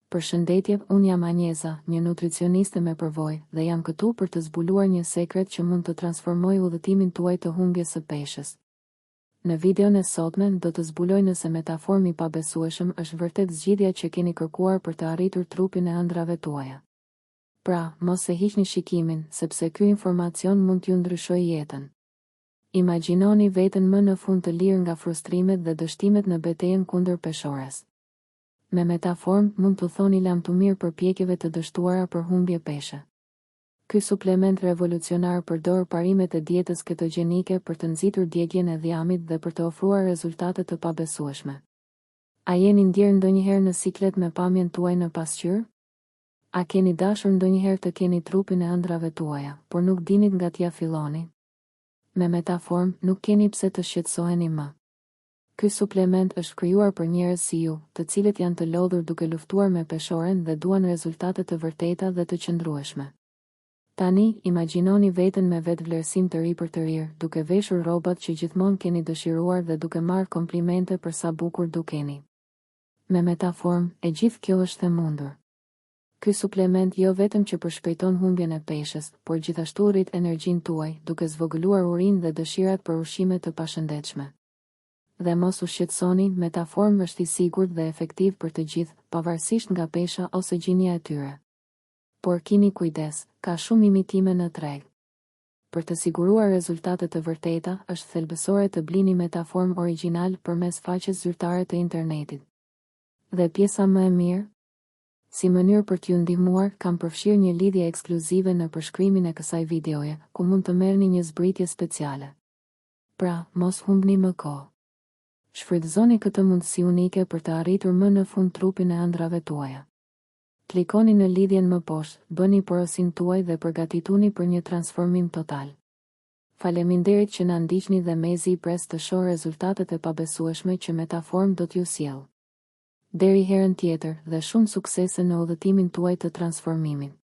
Përshëndetje, unë jam Anjeza, një nutricioniste me përvojë, dhe jam këtu për të zbuluar një sekret që mund të transformojë udhëtimin tuaj të humbjes së peshës. Në videon e sotme do të zbuloj nëse metaformi i pabesueshëm është vërtet zgjidhja që keni kërkuar për të arritur trupin e ëndrave tuaja. Pra, mos e hiqni shikimin, sepse ky informacion mund t'ju ndryshojë jetën. Imagjinoni veten më në fund të lirë nga frustrimet dhe dështimet në betejën kundër peshores. Me metaform mund të thoni lam të mirë për pjekjeve të dështuara për humbje peshe. Ky suplement revolucionar përdor parimet e dietës ketogjenike për të nxitur djegjen e dhjamit dhe për të ofruar rezultate të pabesueshme. A jeni ndjerë ndonjëherë në siklet me pamjen tuaj në pasqyrë? A keni dashur ndonjëherë të keni trupin e ëndrave tuaja, por nuk dinit nga t'ja filloni? Me metaform nuk keni pse të shqetësoheni më. Ky suplement është krijuar për njerëz si ju, të cilët janë të lodhur duke luftuar me peshoren dhe duan rezultate të vërteta dhe të qëndrueshme. Tani, imagjinoni veten me vetvlerësim të ri për të rirë, duke veshur rrobat që gjithmonë keni dëshiruar dhe duke marrë komplimente për sa bukur dukeni. Me metaform, e gjithë kjo është e mundur. Ky suplement jo vetëm që përshpejton humbjen e peshës, por gjithashtu rrit energjinë tuaj, duke zvogëluar urinë dhe dëshirat për ushqime të pashëndetshme. Dhe mos u shqetësoni, metaform është i sigurt dhe efektiv për të gjithë, pavarësisht nga pesha ose gjinja e tyre. Por keni kujdes, ka shumë imitime në treg. Për të siguruar rezultate të vërteta, është thelbësore të blini metaform origjinal përmes faqes zyrtare të internetit. Dhe pjesa më e mirë? Si mënyrë për t'ju ndihmuar, kam përfshirë një lidhje ekskluzive në përshkrimin e kësaj videoje, ku mund të merrni një zbritje speciale. Pra, mos humbni më kohë. Shfrytëzoni këtë mundësi unike për të arritur më në fund trupin e ëndrave tuaja. Klikoni në lidhjen më poshtë, bëni porosin tuaj dhe përgatituni për një transformim total. Faleminderit që na ndiqni dhe mezi i pres të shoh rezultatet e pabesueshme që metaform do t'ju sjellë. Deri herën tjetër dhe shumë suksese në udhëtimin tuaj të transformimit.